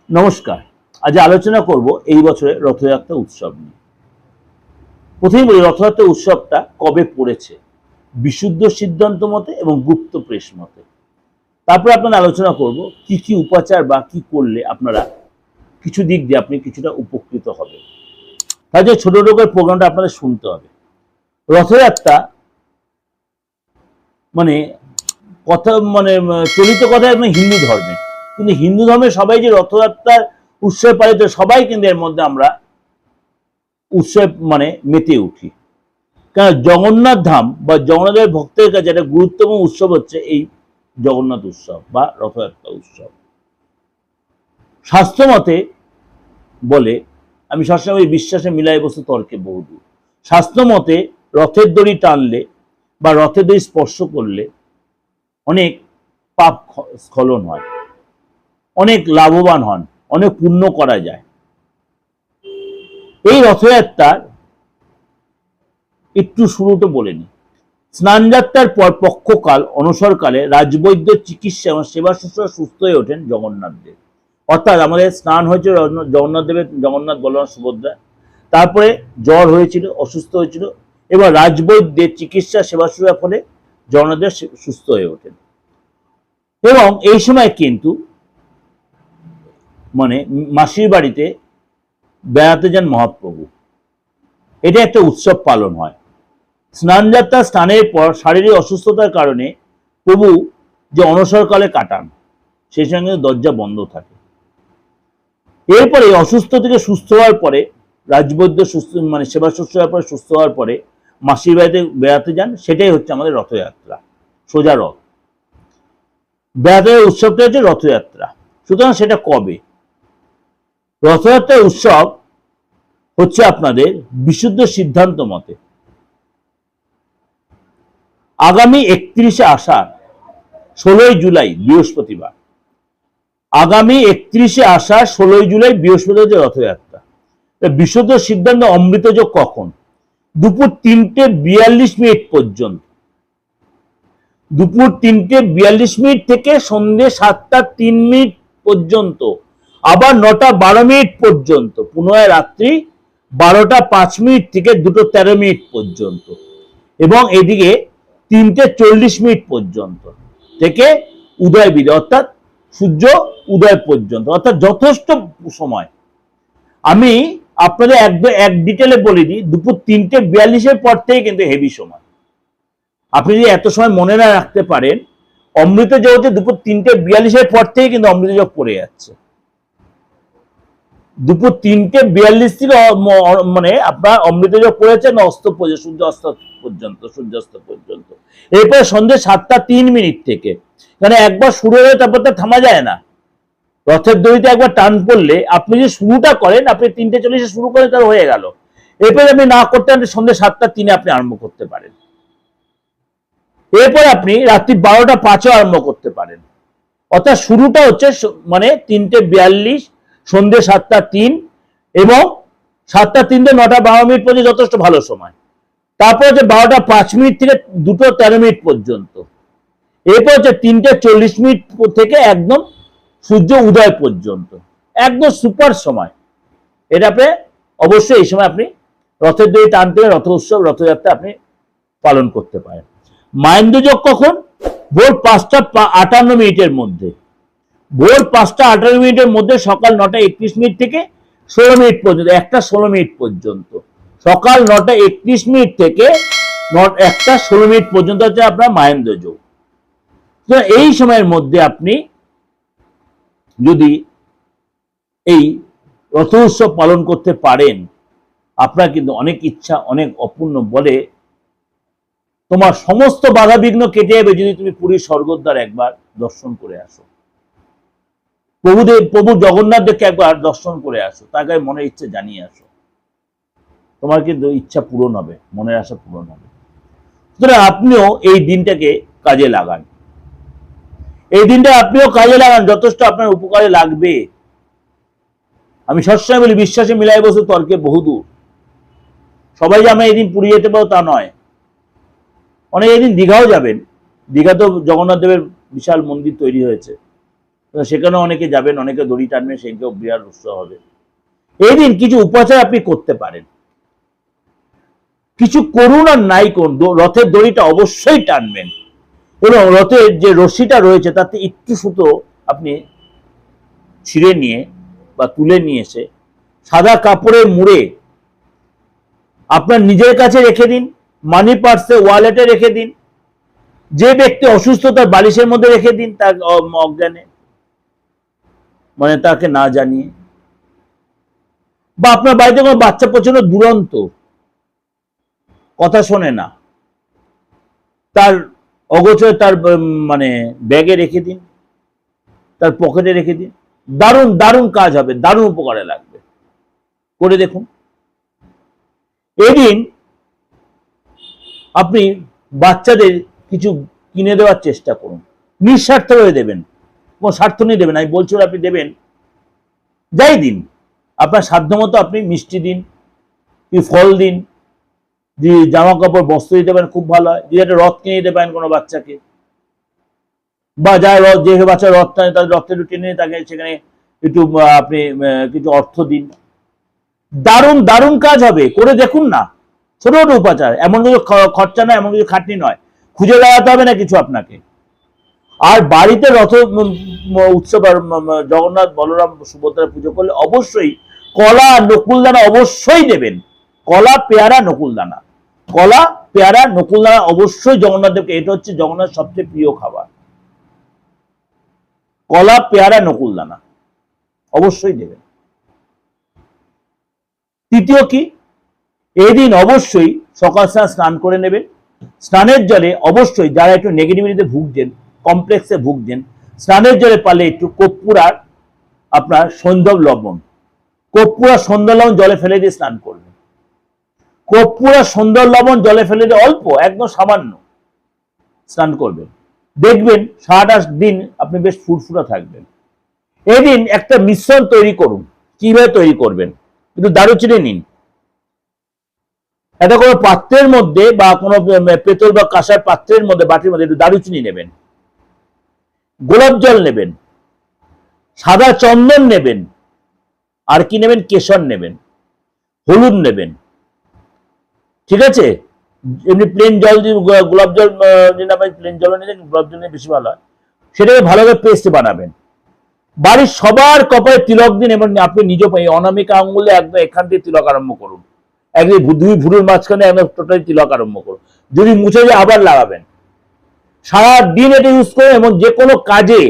নমস্কার। আজ আলোচনা করব এই বছরের রথযাত্রা উৎসব নিয়ে। প্রথমেই বলি, রথযাত্রা উৎসবটা কবে পড়েছে, বিশুদ্ধ সিদ্ধান্ত মতে এবং গুপ্ত প্রেস মতে। তারপরে আপনারা আলোচনা করব কি কি উপাচার বা কি করলে আপনারা কিছু দিক দিয়ে আপনি কিছুটা উপকৃত হবেন। তাই যে ছোট রোগের প্রোগ্রামটা আপনাদের শুনতে হবে। রথযাত্রা মানে কথা চলিত কথায় হিন্দু ধর্মে, কিন্তু হিন্দু ধর্মে সবাই যে রথযাত্রার উৎসব পালিত, সবাই কিন্তু এর মধ্যে আমরা উৎসব মেতে উঠি। কারণ জগন্নাথ ধাম বা জগন্নাথের ভক্তের কাছে একটা গুরুত্বপূর্ণ উৎসব হচ্ছে এই জগন্নাথ উৎসব বা রথযাত্রা উৎসব। শাস্ত্র মতে বলে, আমি সবসময় বিশ্বাসে মিলাই বস্তু তর্কে বহুদূর। শাস্ত্র মতে রথের দড়ি টানলে বা রথের দড়ি স্পর্শ করলে অনেক পাপ স্খলন হয়, অনেক লাভবান হন, অনেক পুণ্য করা যায়। এই রথযাত্রার একটু শুরুটা বলে নি। স্নানযাত্রার পর পক্ষকাল অনসরকালে রাজবৈদ্য চিকিৎসা এবং সেবা শুশ্রূষা সুস্থ হয়ে ওঠেন জগন্নাথ দেব। অর্থাৎ আমাদের স্নান হয়েছিল জগন্নাথ দেবের, জগন্নাথ বলরাম সুভদ্রা, তারপরে জ্বর হয়েছিল, অসুস্থ হয়েছিল, এবার রাজবৈদ্যের চিকিৎসা সেবা শুশ্রূষার ফলে জগন্নাথ দেব সুস্থ হয়ে ওঠেন। এবং এই সময় কিন্তু মাসির বাড়িতে বেড়াতে যান মহাপ্রভু। এটা একটা উৎসব পালন হয়। স্নানযাত্রা স্নানের পর শারীরিক অসুস্থতার কারণে প্রভু যে অনসরকালে কাটান, সেই সঙ্গে দরজা বন্ধ থাকে। এরপরে অসুস্থ থেকে সুস্থ হওয়ার পরে রাজবৈদ্য সুস্থ সেবা শুশ্রূষার পরে সুস্থ হওয়ার পরে মাসির বাড়িতে বেড়াতে যান। সেটাই হচ্ছে আমাদের রথযাত্রা, সোজা রথ। বেড়াতে উৎসবটা হচ্ছে রথযাত্রা। সুতরাং সেটা কবে? রথযাত্রার উৎসব হচ্ছে আপনাদের বিশুদ্ধ সিদ্ধান্ত মতে আগামী 31শে আষাঢ় 16ই জুলাই বৃহস্পতিবার। আগামী 31শে আষাঢ় 16ই জুলাই বৃহস্পতিবার রথযাত্রা। বিশুদ্ধ সিদ্ধান্ত অমৃতযোগ কখন? দুপুর 3:42 পর্যন্ত। দুপুর 3:42 থেকে সন্ধ্যে 7:03 পর্যন্ত, আবার 9:12 পর্যন্ত, পুনরায় রাত্রি 12:05 থেকে 2:13 পর্যন্ত, এবং এদিকে 3:40 পর্যন্ত থেকে উদয় বিদয়, অর্থাৎ সূর্য উদয় পর্যন্ত, অর্থাৎ যথেষ্ট সময়। আমি আপনাদের এক ডিটেলে বলে দিই, দুপুর 3:42 পর থেকে কিন্তু হেভি সময়। আপনি যদি এত সময় মনে না রাখতে পারেন, অমৃত জগতে দুপুর 3:42 পর থেকে কিন্তু অমৃত যোগ পড়ে যাচ্ছে। দুপুর 3:42 থেকে আপনার অমৃত যোগ পড়েছে অস্ত পর্যন্ত, সূর্যাস্ত পর্যন্ত। এরপরে সন্ধ্যে 7:03 থেকে, মানে একবার শুরু হয়ে তারপর তো থামা যায় না। রথের দড়িতে একবার টান পড়লে আপনি যে শুরুটা করেন, আপনি 3:40 শুরু করেন, তার হয়ে গেল। এরপরে আপনি না করতে সন্ধ্যে 7:03 আপনি আরম্ভ করতে পারেন। এরপর আপনি রাত্রি 12:05 আরম্ভ করতে পারেন। অর্থাৎ শুরুটা হচ্ছে 3:42, সন্ধ্যে 7:03, এবং 7:03 থেকে 9:12 পর্যন্ত যথেষ্ট ভালো সময়। তারপর হচ্ছে 12:05 থেকে 2:13 পর্যন্ত। এরপর হচ্ছে 3:40 থেকে একদম সূর্য উদয় পর্যন্ত, একদম সুপার সময়। এটা আপনি অবশ্যই এই সময় আপনি রথের দড়ি টানতে, রথ উৎসব, রথযাত্রা আপনি পালন করতে পারেন। মাহেন্দ্রযোগ কখন? ভোর 5:58 মধ্যে। ভোর 5:58 মধ্যে, সকাল 9:31 থেকে 16 পর্যন্ত, 1:16 পর্যন্ত। সকাল 9:31 থেকে 1:16 পর্যন্ত হচ্ছে আপনার মাহেন্দ্রযোগ। তো এই সময়ের মধ্যে আপনি যদি এই রথ উৎসব পালন করতে পারেন, আপনার কিন্তু অনেক ইচ্ছা, অনেক অপূর্ণ বলে তোমার সমস্ত বাধা বিঘ্ন কেটে যাবে যদি তুমি পুরীর স্বর্গদ্বার একবার দর্শন করে আসো। প্রভু জগন্নাথ দেবকে একবার দর্শন করে আসো, তার কাছে মনের ইচ্ছা জানিয়ে আসো। তোমার কিন্তু ইচ্ছা পূরণ হবে, মনের আশা পূরণ হবে। সুতরাং আপনিও এই দিনটাকে কাজে লাগান। এই দিনটা আপনিও কাজে লাগান, যথেষ্ট আপনার উপকারে লাগবে। আমি সবসময় বলি, বিশ্বাসে মিলাই বস্তু তর্কে বহুদূর। সবাই যে আমরা এদিন পুরী যেতে পারো তা নয়। অনেক এদিন দীঘাও যাবেন। দীঘা তো জগন্নাথ দেবের বিশাল মন্দির তৈরি হয়েছে, সেখানে অনেকে যাবেন, অনেকে দড়ি টানবেন, সেখানেও বিরাট উৎসাহ হবে। এই দিন কিছু উপাচার আপনি করতে পারেন, কিছু করুন আর নাই করুন, রথের দড়িটা অবশ্যই টানবেন এবং রথের যে রশিটা রয়েছে তাতে একটু সুতো আপনি ছিঁড়ে নিয়ে বা তুলে নিয়ে এসে সাদা কাপড়ে মুড়ে আপনার নিজের কাছে রেখে দিন, মানি পার্সে, ওয়ালেটে রেখে দিন, যে ব্যক্তি অসুস্থ তার বালিশের মধ্যে রেখে দিন, তার অজ্ঞানে, মানে তাকে না জানিয়ে। বা আপনার বাড়িতে কোনো বাচ্চা প্রচন্ড দুরন্ত, কথা শোনে না, তার অগোচরে তার মানে ব্যাগে রেখে দিন, তার পকেটে রেখে দিন। দারুণ দারুণ কাজ হবে, দারুণ উপকারে লাগবে, করে দেখুন। এদিন আপনি বাচ্চাদের কিছু কিনে দেওয়ার চেষ্টা করুন, নিঃস্বার্থভাবে দেবেন, কোনো স্বার্থ নিয়ে দেবেন। আমি বলছি আপনি দেবেন, যাই দিন আপনার সাধ্যমতো, আপনি মিষ্টি দিন, কি ফল দিন, যে জামা কাপড় বস্ত্র দিতে পারেন খুব ভালো হয়, যে একটা রথ কিনে দিতে পারেন কোনো বাচ্চাকে, বা যার রথ, যে বাচ্চা রথ টানে তাদের রথটা একটু টেনে তাকে সেখানে একটু আপনি কিছু অর্থ দিন। দারুণ দারুণ কাজ হবে, করে দেখুন না। ছোট ছোট উপাচার, এমন কিছু খরচা নয়, এমন কিছু খাটনি নয়, খুঁজে বেড়াতে হবে না কিছু আপনাকে। আর বাড়িতে রথ উৎসব আর জগন্নাথ বলরাম সুভদ্রার পুজো করলে অবশ্যই কলা নকুলদানা অবশ্যই দেবেন। কলা, পেয়ারা, নকুলদানা, কলা, পেয়ারা, নকুলদানা অবশ্যই জগন্নাথ দেবকে, এটা হচ্ছে জগন্নাথ সবচেয়ে প্রিয় খাবার। কলা, পেয়ারা, নকুলদানা অবশ্যই দেবেন। তৃতীয় কি, এই দিন অবশ্যই সকাল স্নান করে নেবেন। স্নানের জলে অবশ্যই যারা একটু নেগেটিভিটিতে ভুগছেন, কমপ্লেক্সে ভুগছেন, স্নানের জলে পারলে একটু কর্পূর আর আপনার সৈন্ধব লবণ, কর্পূর আর সৈন্ধব লবণ জলে ফেলে দিয়ে স্নান করবেন। কর্পূর আর সৈন্ধব লবণ জলে ফেলে দিয়ে অল্প, একদম সামান্য স্নান করবেন, দেখবেন সারাটা দিন আপনি বেশ ফুরফুরা থাকবেন। এদিন একটা মিশ্রণ তৈরি করুন। কিভাবে তৈরি করবেন, কিন্তু দারুচিনি নিন, এটা কোনো পাত্রের মধ্যে বা কোনো পেতল বা কাঁসার পাত্রের মধ্যে, বাটির মধ্যে একটু দারুচিনি নেবেন, গোলাপ জল নেবেন, সাদা চন্দন নেবেন, আর কি নেবেন, কেশর নেবেন, হলুদ নেবেন, ঠিক আছে। এমনি প্লেন জল দিয়ে গোলাপ জল প্লেন জল নিয়ে গোলাপ জল নিয়ে বেশি ভালো হয়। সেটাকে ভালোভাবে পেস্ট বানাবেন, বাড়ির সবার কপালে তিলক দিন এবং আপনি নিজে অনামিকা আঙুলে একদম এখান থেকে তিলক আরম্ভ করুন, একদিন দুই ভুরুর মাঝখানে একদম টোটালি তিলক আরম্ভ করুন, যদি মুছে যায় আবার লাগাবেন। সারা দিন এটা ইউজ করুন এবং যে কোনো কাজে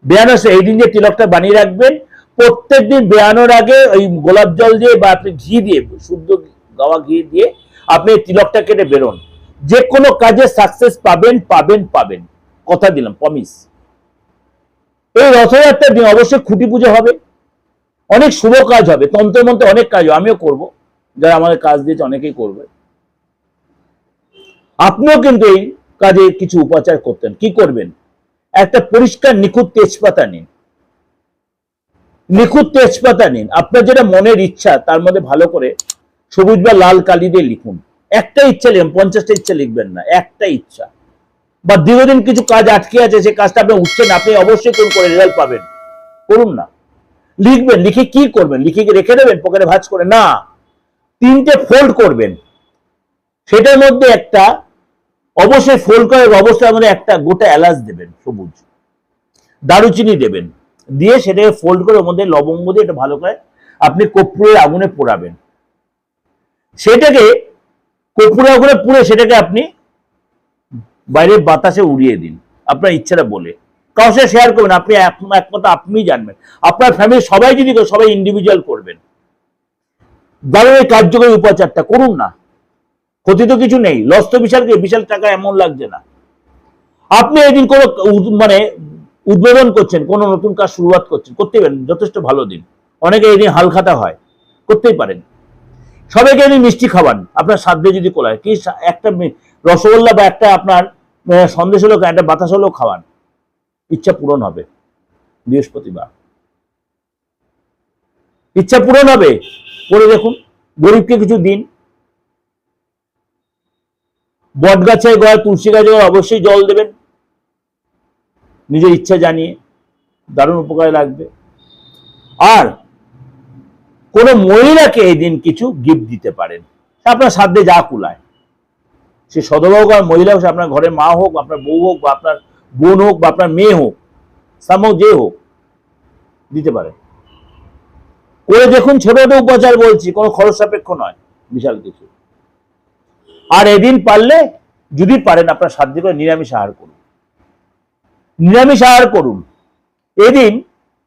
বেয়ানোর এই দিন যে তিলকটা বানিয়ে রাখবেন, প্রত্যেক দিন বেয়ানোর আগে ওই গোলাপ জল দিয়ে বা আপনি ঘি দিয়ে, শুদ্ধ গাওয়া ঘি দিয়ে আপনি তিলকটা কেটে বেরোন, যে কোনো কাজে সাকসেস পাবেন পাবেন পাবেন, কথা দিলাম, প্রমিস। এই রথযাত্রার দিন অবশ্যই খুঁটি পুজো হবে, অনেক শুভ কাজ হবে, তন্ত্র মন্ত্রে অনেক কাজ, আমিও করব, যারা আমাদের কাজ দিয়েছে অনেকেই করবে। আপনিও কিন্তু এই কাজে কিছু উপাচার করতেন। কি করবেন, একটা পরিষ্কার নিখুঁত তেজপাতা নিন, নিখুঁত তেজপাতা নিন, আপনার যেটা মনের ইচ্ছা তার মধ্যে ভালো করে সবুজ বা লাল কালি দিয়ে লিখুন। একটা ইচ্ছা লিখবেন, 50টা ইচ্ছা লিখবেন না, একটা ইচ্ছা। বা দীর্ঘদিন কিছু কাজ আটকে আছে, সে কাজটা আপনি উঠছেন, আপনি অবশ্যই কোন করে রেজাল্ট পাবেন, করুন না। লিখবেন, লিখে কি করবেন, লিখে কি রেখে দেবেন পকেটে ভাঁজ করে, না, 3টে ফোল্ড করবেন, সেটার মধ্যে একটা অবশ্যই ফোল্ড করে অবশ্যই আমাদের একটা গোটা এলাচ দেবেন, সবুজ, দারুচিনি দেবেন, দিয়ে সেটাকে ফোল্ড করে ওর মধ্যে লবঙ্গ দিয়ে এটা ভালো করে আপনি কর্পূরের আগুনে পোড়াবেন। সেটাকে কর্পূরের আগুনে পুড়ে সেটাকে আপনি বাইরের বাতাসে উড়িয়ে দিন, আপনার ইচ্ছাটা বলে, কারোর সাথে শেয়ার করবেন, আপনি একমাত্র আপনিই জানবেন। আপনার ফ্যামিলির সবাই যদি সবাই ইন্ডিভিজুয়াল করবেন, দারুণ এই কার্যকরী উপাচারটা করুন না, ক্ষতি তো কিছু নেই, লস তো বিশাল, বিশাল টাকা এমন লাগছে না। আপনি এদিন কোনো মানে উদ্বোধন করছেন, কোন নতুন কাজ শুরুয়াত করছেন, করতে পারেন, যথেষ্ট ভালো দিন। অনেকে এদিন হালখাতা হয়, করতেই পারেন। সবাইকে এদিন মিষ্টি খাওয়ান, আপনার সাধ্যে যদি কোলায়, কি একটা রসগোল্লা বা একটা আপনার সন্দেশ হলেও, একটা বাতাস হলেও খাওয়ান, ইচ্ছা পূরণ হবে। বৃহস্পতিবার ইচ্ছা পূরণ হবে, করে দেখুন। গরিবকে কিছু দিন, বট গাছের গোড়ায়, তুলসী গাছের গোড়ায় অবশ্যই জল দেবেন, নিজের ইচ্ছা জানিয়ে। দারুণ উপকারে লাগবে। আর কোনো মহিলাকে এই দিন কিছু গিফট দিতে পারেন, আপনার সাধ্যে যা কুলায়। সে সদবা হোক আর মহিলা হোক, আপনার ঘরের মা হোক, আপনার বউ হোক, বা আপনার বোন হোক, বা আপনার মেয়ে হোক, সামো যে হোক, দিতে পারে। করে দেখুন, ছোট ছোট উপচার বলছি, কোনো খরচ সাপেক্ষ নয়, বিশাল কিছু। আর এদিন পারলে, যদি পারেন, আপনার সাধ্য করে নিরামিষ আহার করুন, নিরামিষ আহার করুন। এদিন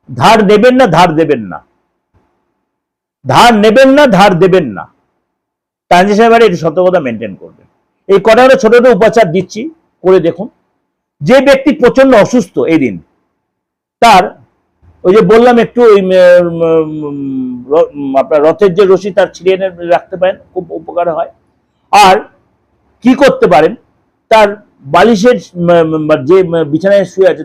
ধার নেবেন না, ধার দেবেন না, ধার নেবেন না, ধার দেবেন না। ট্রানজেকশনের বাইরে একটু সতর্কতা মেনটেন করবেন। এই কটা ছোট ছোট উপাচার দিচ্ছি, করে দেখুন। যে ব্যক্তি প্রচন্ড অসুস্থ এই দিন, তার ওই যে বললাম একটু ওই আপনার রথের যে রশি, তার ছিঁড়ে এনে রাখতে পারেন, খুব উপকার হয়। আর কি করতে পারেন, তার বালিশের যে বিছানায় শুয়ে আছে,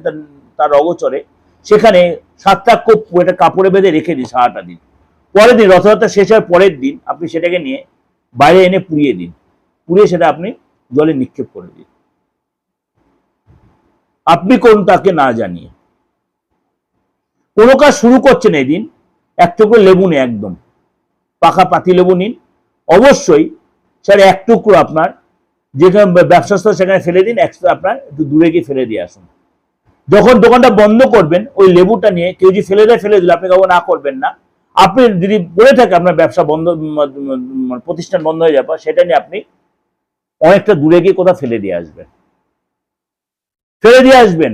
তার অগোচরে সেখানে 7টা কোপ একটা কাপড়ে বেঁধে রেখে দিন সারাটা দিন। পরের দিন, রথযাত্রা শেষ হওয়ার পরের দিন, আপনি সেটাকে নিয়ে বাইরে এনে পুড়িয়ে দিন। পুড়িয়ে সেটা আপনি জলে নিক্ষেপ করে দিন। আপনি কোন তাকে না জানিয়ে। কোনো কাজ শুরু করছেন এই দিন, এক টুকরো লেবু নিন, একদম পাকা পাতি লেবু নিন। অবশ্যই সেটা এক টুকরো আপনার যেখানে ব্যবসাস্থল সেখানে ফেলে দিন, আপনার একটু দূরে গিয়ে ফেলে দিয়ে আসুন। যখন দোকানটা বন্ধ করবেন, ওই লেবুটা নিয়ে কেউ যদি ফেলে দেয়, ফেলে দিলে আপনি কাউকে না করবেন না। আপনি যদি পড়ে থাকে, আপনার ব্যবসা বন্ধ, প্রতিষ্ঠান বন্ধ হয়ে যাবে, সেটা নিয়ে আপনি অনেকটা দূরে গিয়ে কোথাও ফেলে দিয়ে আসবেন, ফেলে দিয়ে আসবেন।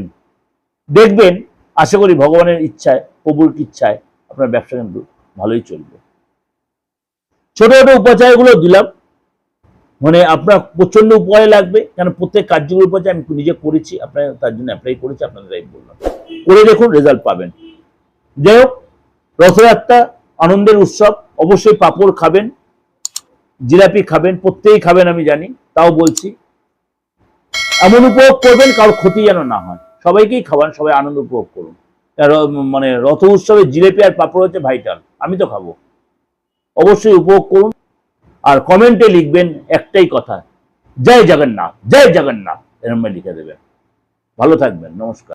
দেখবেন, আশা করি ভগবানের ইচ্ছায়, প্রভুর ইচ্ছায় আপনার ব্যবসা কিন্তু ভালোই চলবে। ছোট ছোট উপাচারগুলো দিলাম, মানে আপনার প্রচন্ড উপকারে লাগবে, কারণ প্রত্যেক কার্যগুলোর উপাচার আমি নিজে করেছি, আপনার তার জন্য অ্যাপ্লাই করেছি, আপনাদের তাই বললাম। করে দেখুন, রেজাল্ট পাবেন। যাই হোক, রথযাত্রা আনন্দের উৎসব। অবশ্যই পাঁপড় খাবেন, জিলাপি খাবেন, প্রত্যেকেই খাবেন আমি জানি, তাও বলছি। এমন উপভোগ করবেন কারোর ক্ষতি যেন না হয়, সবাইকেই খাওয়ান, সবাই আনন্দ উপভোগ করুন। মানে রথ উৎসবে জিলেপি আর পাঁপড় হচ্ছে ভাইটাল, আমি তো খাবো। অবশ্যই উপভোগ করুন। আর কমেন্টে লিখবেন একটাই কথা, জয় জগন্নাথ, জয় জগন্নাথ, এরম লিখে দেবেন। ভালো থাকবেন, নমস্কার।